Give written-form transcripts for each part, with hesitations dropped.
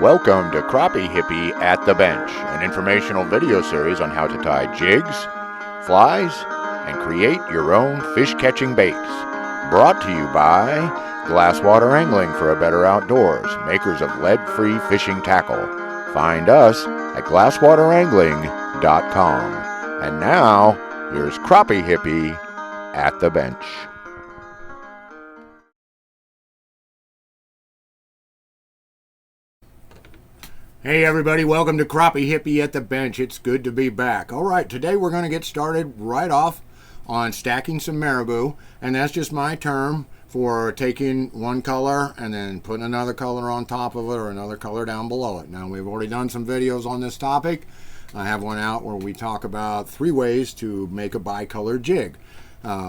Welcome to Crappie Hippie at the Bench, an informational video series on how to tie jigs, flies, and create your own fish-catching baits. Brought to you by Glasswater Angling for a Better Outdoors, makers of lead-free fishing tackle. Find us at glasswaterangling.com. And now, here's Crappie Hippie at the Bench. Hey everybody, welcome to Crappie Hippie at the Bench. It's good to be back. Alright, today we're going to get started right off on stacking some Marabou, and that's just my term for taking one color and then putting another color on top of it or another color down below it. Now, we've already done some videos on this topic. I have one out where we talk about 3 ways to make a bicolor jig.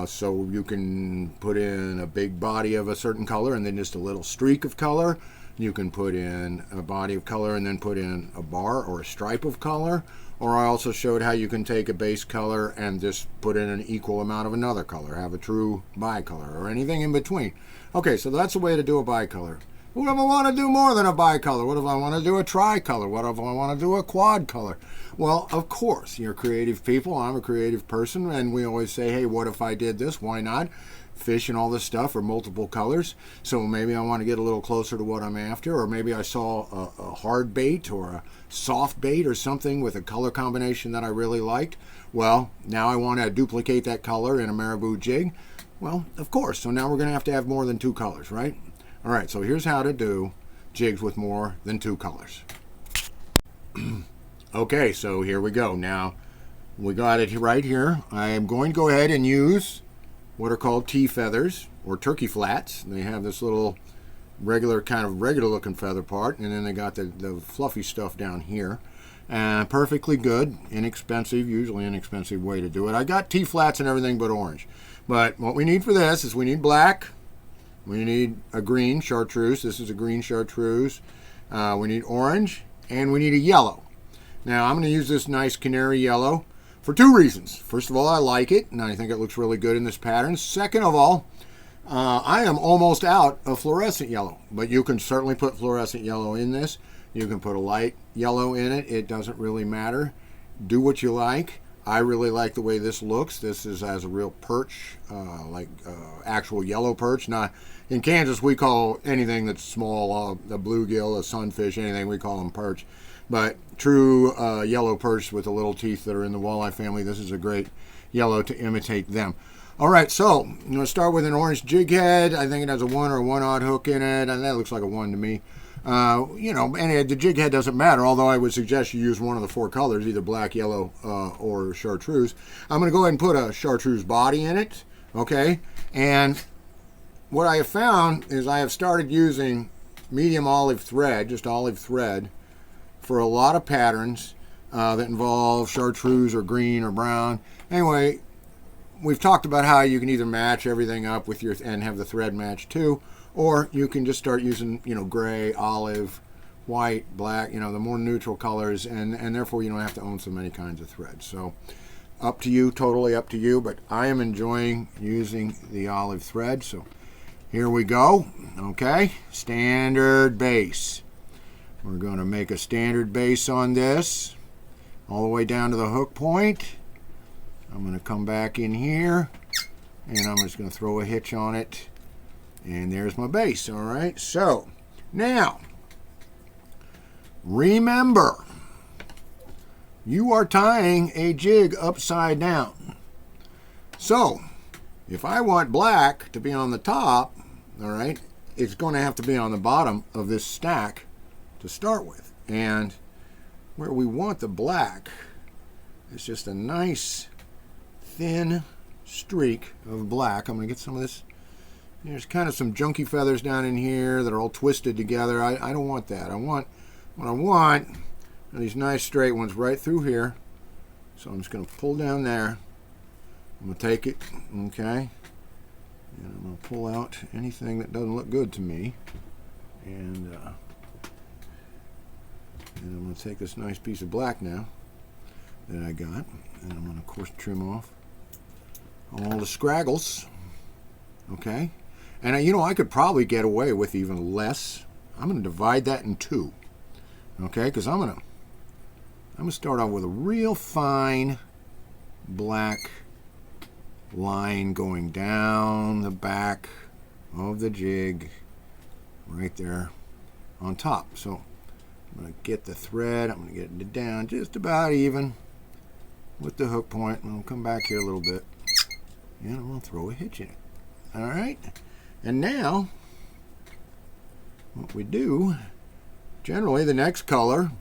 So you can put in a big body of a certain color and then just a little streak of color. You can put in a body of color and then put in a bar or a stripe of color. Or I also showed how you can take a base color and just put in an equal amount of another color, have a true bicolor or anything in between. Okay, so that's a way to do a bicolor. What if I want to do more than a bicolor? What if I want to do a tricolor? What if I want to do a quad color? Well, of course, you're creative people. I'm a creative person, and we always say, hey, what if I did this? Why not? Fish and all this stuff are multiple colors, so maybe I want to get a little closer to what I'm after, or maybe I saw a hard bait or a soft bait or something with a color combination that I really liked. Well, now I want to duplicate that color in a Marabou jig. Well, of course, so now we're going to have more than 2 colors, right? All right, so here's how to do jigs with more than 2 colors. Okay, so here we go. Now, we got it right here. I am going to go ahead and use what are called T-feathers or turkey flats. They have this little regular looking feather part, and then they got the fluffy stuff down here. Perfectly good, inexpensive, usually inexpensive way to do it. I got T-flats and everything but orange. But what we need for this is we need black, we need a green chartreuse. This is a green chartreuse. We need orange, and we need a yellow. Now I'm going to use this nice canary yellow for 2 reasons. First of all, I like it, and I think it looks really good in this pattern. Second of all, I am almost out of fluorescent yellow, but you can certainly put fluorescent yellow in this. You can put a light yellow in it. It doesn't really matter. Do what you like. I really like the way this looks. This is as a real perch, actual yellow perch. Now, in Kansas, we call anything that's small, a bluegill, a sunfish, anything, we call them perch. But true yellow perch with the little teeth that are in the walleye family, this is a great yellow to imitate them. All right, so I'm going to start with an orange jig head. I think it has a 1 or a 1/0 hook in it, and that looks like a 1 to me. And the jig head doesn't matter, although I would suggest you use one of the 4 colors, either black, yellow, or chartreuse. I'm going to go ahead and put a chartreuse body in it, okay? And what I have found is I have started using medium olive thread, just olive thread, for a lot of patterns that involve chartreuse or green or brown. Anyway, we've talked about how you can either match everything up with and have the thread match too, or you can just start using, gray, olive, white, black, the more neutral colors, and therefore you don't have to own so many kinds of threads. So up to you, totally up to you, but I am enjoying using the olive thread. So here we go. Okay, standard base. We're going to make a standard base on this all the way down to the hook point. I'm going to come back in here and I'm just going to throw a hitch on it, and there's my base. All right, so now remember, you are tying a jig upside down. So if I want black to be on the top, all right, it's going to have to be on the bottom of this stack to start with. And where we want the black is just a nice thin streak of black. I'm going to get some of this. There's kind of some junky feathers down in here that are all twisted together. I don't want that. What I want are these nice straight ones right through here. So I'm just going to pull down there. I'm going to take it, okay, and I'm going to pull out anything that doesn't look good to me. And I'm going to take this nice piece of black now that I got, and I'm going to, of course, trim off all the scraggles, okay? And you know, I could probably get away with even less. I'm going to divide that in two. Okay, because I'm gonna start off with a real fine black line going down the back of the jig right there on top. So I'm going to get the thread, I'm going to get it down just about even with the hook point, and I'll come back here a little bit and I'm going to throw a hitch in it. Alright, and now what we do, generally the next color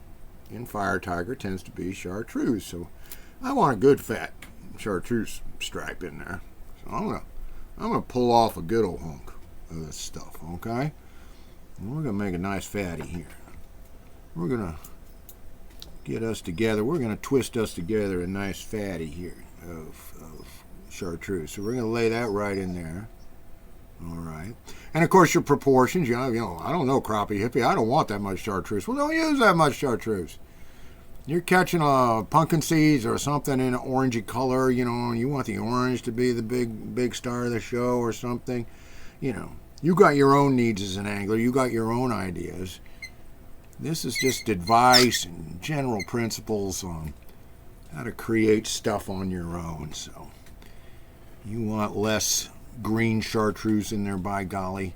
in Fire Tiger tends to be chartreuse, so I want a good fat chartreuse stripe in there. So I'm gonna pull off a good old hunk of this stuff, okay? And we're gonna make a nice fatty here. We're gonna get us together. We're gonna twist us together a nice fatty here of chartreuse. So we're gonna lay that right in there. All right, and of course your proportions. You know, I don't know, crappie hippie. I don't want that much chartreuse. Well, don't use that much chartreuse. You're catching pumpkin seeds or something in an orangey color. You know, and you want the orange to be the big star of the show or something. You know, you got your own needs as an angler. You got your own ideas. This is just advice and general principles on how to create stuff on your own. So you want less green chartreuse in there, by golly,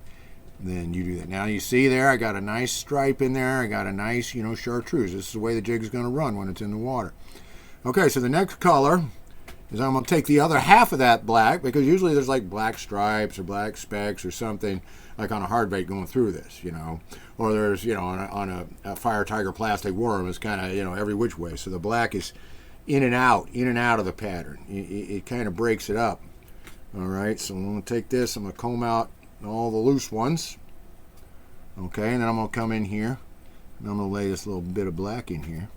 then you do that. Now you see there, I got a nice stripe in there. I got a nice, you know, chartreuse. This is the way the jig is going to run when it's in the water. Okay, so the next color is I'm going to take the other half of that black, because usually there's like black stripes or black specks or something like on a hard bait going through this, you know, or there's, you know, on a Fire Tiger plastic worm is kind of, you know, every which way. So the black is in and out of the pattern. It kind of breaks it up. All right, so I'm going to take this, I'm going to comb out all the loose ones. Okay, and then I'm going to come in here, and I'm going to lay this little bit of black in here.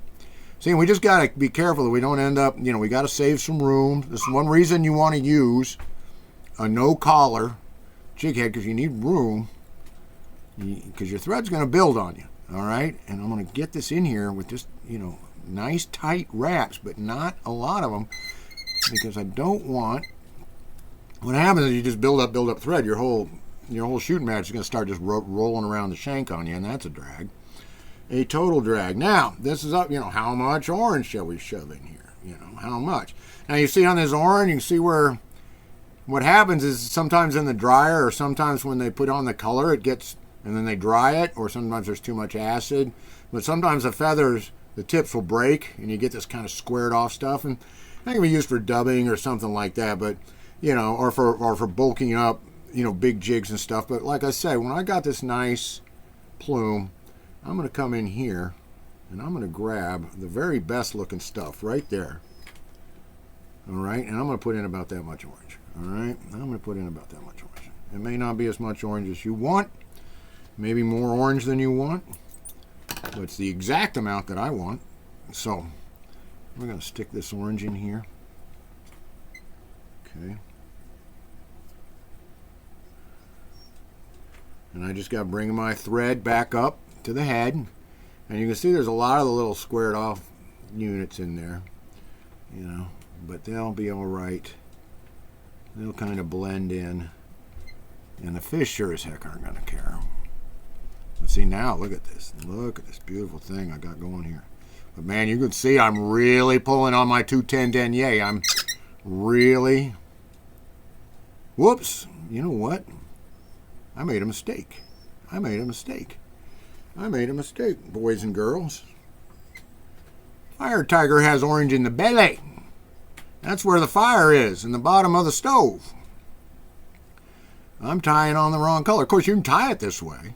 See, we just got to be careful that we don't end up, you know, we got to save some room. This is one reason you want to use a no collar jig head, because you need room, because your thread's going to build on you. All right, and I'm going to get this in here with just, you know, nice tight wraps, but not a lot of them, because I don't want. What happens is you just build up thread. Your whole shooting match is going to start just rolling around the shank on you, and that's a drag, a total drag. Now this is up. You know, how much orange shall we shove in here? You know, how much? Now you see on this orange, you can see where what happens is sometimes in the dryer, or sometimes when they put on the color, it gets, and then they dry it, or sometimes there's too much acid. But sometimes the feathers, the tips will break, and you get this kind of squared off stuff, and that can be used for dubbing or something like that. But you know, or for bulking up, you know, big jigs and stuff. But like I say, when I got this nice plume, I'm going to come in here and I'm going to grab the very best looking stuff right there. All right, and I'm going to put in about that much orange. All right, I'm going to put in about that much orange. It may not be as much orange as you want, maybe more orange than you want, but it's the exact amount that I want. So we're going to stick this orange in here. Okay. And I just got to bring my thread back up to the head, and you can see there's a lot of the little squared off units in there, you know, but they'll be all right. They'll kind of blend in, and the fish sure as heck aren't going to care. But see, now look at this beautiful thing I got going here. But man, you can see I'm really pulling on my 210 denier. I'm really, whoops, you know what? I made a mistake. I made a mistake, boys and girls. Fire Tiger has orange in the belly. That's where the fire is, in the bottom of the stove. I'm tying on the wrong color. Of course, you can tie it this way.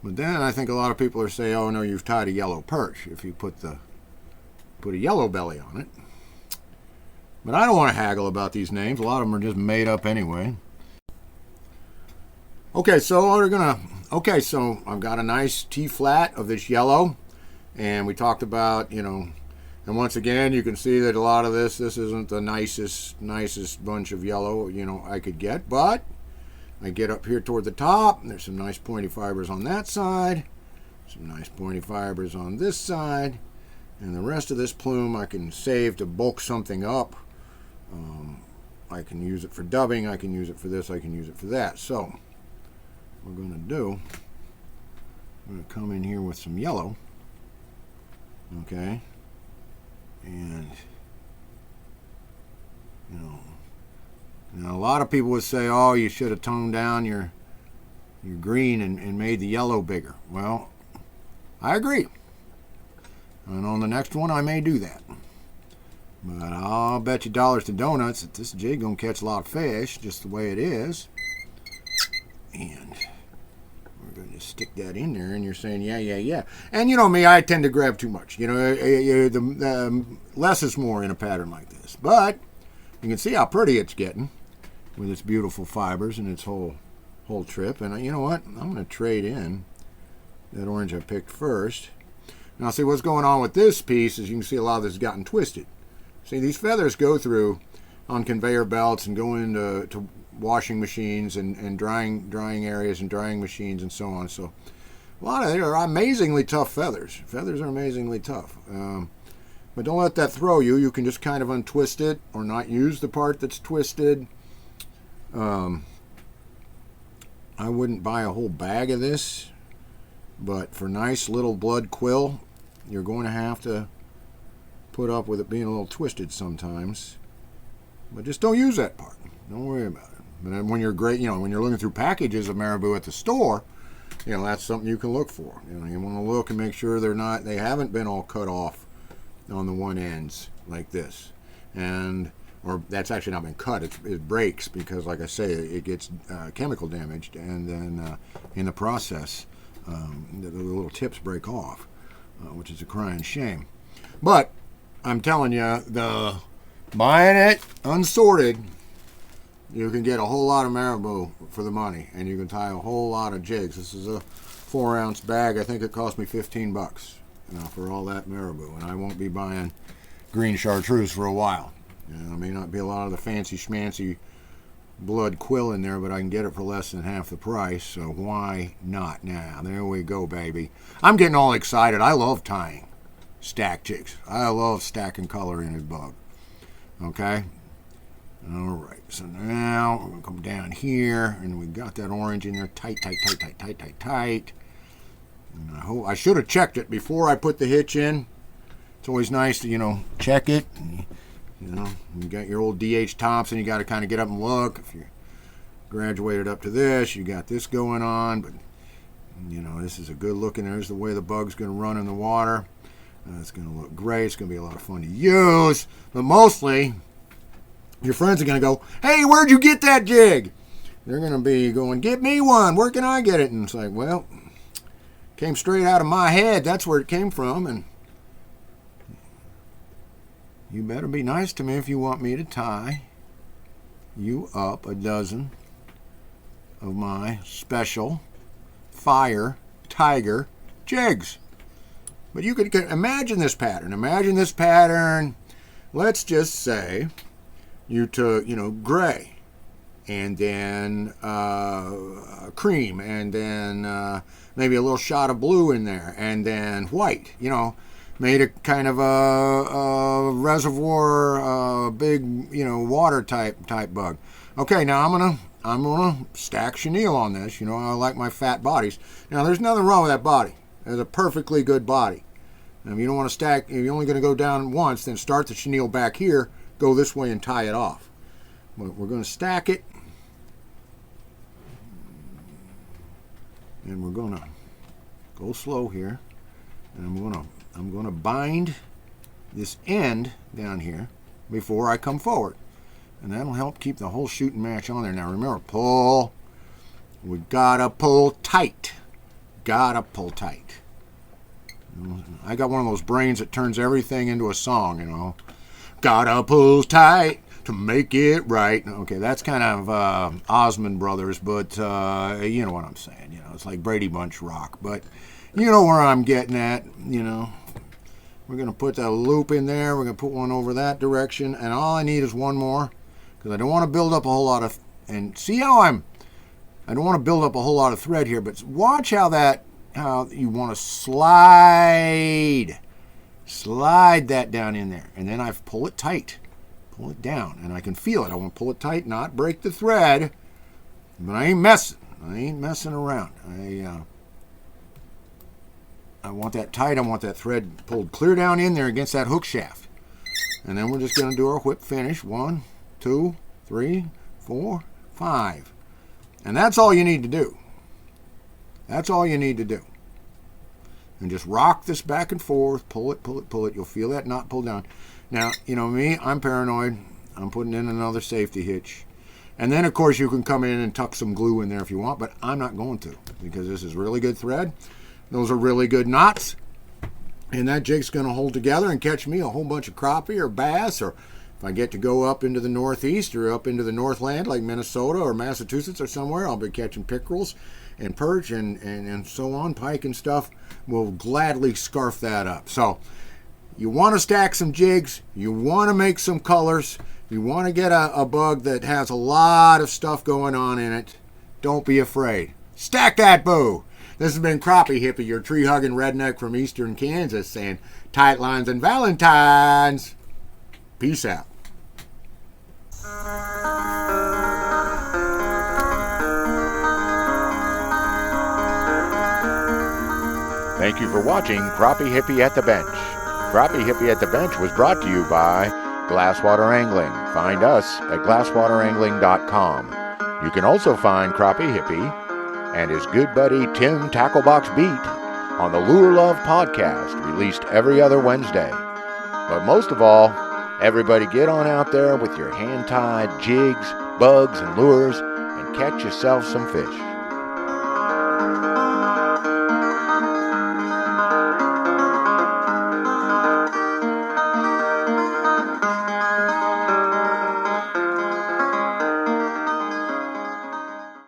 But then I think a lot of people are saying, oh no, you've tied a yellow perch if you put a yellow belly on it. But I don't want to haggle about these names. A lot of them are just made up anyway. Okay, so I've got a nice T-flat of this yellow, and we talked about, you know, and once again, you can see that a lot of this isn't the nicest bunch of yellow, you know, I could get, but I get up here toward the top, and there's some nice pointy fibers on that side, some nice pointy fibers on this side, and the rest of this plume I can save to bulk something up. I can use it for dubbing, I can use it for this, I can use it for that. So what we're going to do, I'm going to come in here with some yellow, okay, and you know, now a lot of people would say, oh, you should have toned down your green and made the yellow bigger. Well, I agree, and on the next one I may do that. But I'll bet you dollars to donuts that this jig gonna catch a lot of fish, just the way it is. And we're gonna just stick that in there, and you're saying, yeah, yeah, yeah. And you know me, I tend to grab too much. You know, the less is more in a pattern like this. But you can see how pretty it's getting with its beautiful fibers and its whole trip. And you know what? I'm gonna trade in that orange I picked first. Now see what's going on with this piece is you can see a lot of this has gotten twisted. See, these feathers go through on conveyor belts and go into washing machines and drying areas and drying machines and so on. So a lot of them are amazingly tough feathers. Feathers are amazingly tough. But don't let that throw you. You can just kind of untwist it or not use the part that's twisted. I wouldn't buy a whole bag of this, but for nice little blood quill, you're going to have to put up with it being a little twisted sometimes. But just don't use that part. Don't worry about it. But then when you're when you're looking through packages of Marabou at the store, you know, that's something you can look for. You know, you want to look and make sure they haven't been all cut off on the one ends like this. Or that's actually not been cut, it breaks because, like I say, it gets chemical damaged, and then in the process, the little tips break off, which is a crying shame. But I'm telling you, buying it unsorted, you can get a whole lot of Marabou for the money, and you can tie a whole lot of jigs. This is a 4-ounce bag. I think it cost me $15 for all that Marabou, and I won't be buying green chartreuse for a while. You know, there may not be a lot of the fancy schmancy blood quill in there, but I can get it for less than half the price, so why not? Now, there we go, baby. I'm getting all excited. I love tying stack jigs. I love stacking color in his bug. Okay? Alright, so now we're going to come down here, and we got that orange in there tight, tight, tight, tight, tight, tight, tight. And I should have checked it before I put the hitch in. It's always nice to, check it. You got your old D.H. Thompson, you got to kind of get up and look. If you graduated up to this, you got this going on, but, this is a good looking, there's the way the bug's going to run in the water. It's going to look great. It's going to be a lot of fun to use. But mostly, your friends are going to go, hey, where'd you get that jig? They're going to be going, get me one. Where can I get it? And it's like, well, came straight out of my head. That's where it came from. And you better be nice to me if you want me to tie you up a dozen of my special fire tiger jigs. But you could imagine this pattern. Imagine this pattern. Let's just say you took, gray, and then cream, and then maybe a little shot of blue in there, and then white. Made a kind of a reservoir, big, water type bug. Okay, now I'm gonna stack chenille on this. I like my fat bodies. Now, there's nothing wrong with that body. It's a perfectly good body. Now, if you don't want to stack, if you're only going to go down once, then start the chenille back here, go this way and tie it off. But we're going to stack it, and we're going to go slow here, and I'm going to bind this end down here before I come forward, and that'll help keep the whole shooting match on there. Now remember, pull. We gotta pull tight. Gotta pull tight. I got one of those brains that turns everything into a song, Gotta pull tight to make it right. Okay, that's kind of Osmond Brothers, but you know what I'm saying. It's like Brady Bunch rock. But you know where I'm getting at, We're going to put that loop in there. We're going to put one over that direction. And all I need is one more, because I don't want to build up a whole lot of... And see how I don't want to build up a whole lot of thread here, but watch how you want to slide that down in there, and then I pull it tight, pull it down, and I can feel it. I want to pull it tight, not break the thread, but I ain't messing. I ain't messing around. I want that tight. I want that thread pulled clear down in there against that hook shaft. And then we're just going to do our whip finish. 1, 2, 3, 4, 5. And that's all you need to do. That's all you need to do. And just rock this back and forth. Pull it, pull it, pull it. You'll feel that knot pull down. Now, you know me, I'm paranoid. I'm putting in another safety hitch. And then, of course, you can come in and tuck some glue in there if you want, but I'm not going to because this is really good thread. Those are really good knots. And that jig's going to hold together and catch me a whole bunch of crappie or bass, or if I get to go up into the Northeast or up into the Northland like Minnesota or Massachusetts or somewhere, I'll be catching pickerels and perch and so on, pike and stuff. We'll gladly scarf that up. So you want to stack some jigs. You want to make some colors. You want to get a bug that has a lot of stuff going on in it. Don't be afraid. Stack that boo. This has been Crappie Hippie, your tree-hugging redneck from eastern Kansas, saying tight lines and Valentines. Peace out. Thank you for watching Crappie Hippie at the Bench. Crappie Hippie at the Bench was brought to you by Glasswater Angling. Find us at glasswaterangling.com. You can also find Crappie Hippie and his good buddy Tim Tacklebox Beat on the Lure Love podcast, released every other Wednesday. But most of all, everybody get on out there with your hand-tied jigs, bugs, and lures and catch yourself some fish.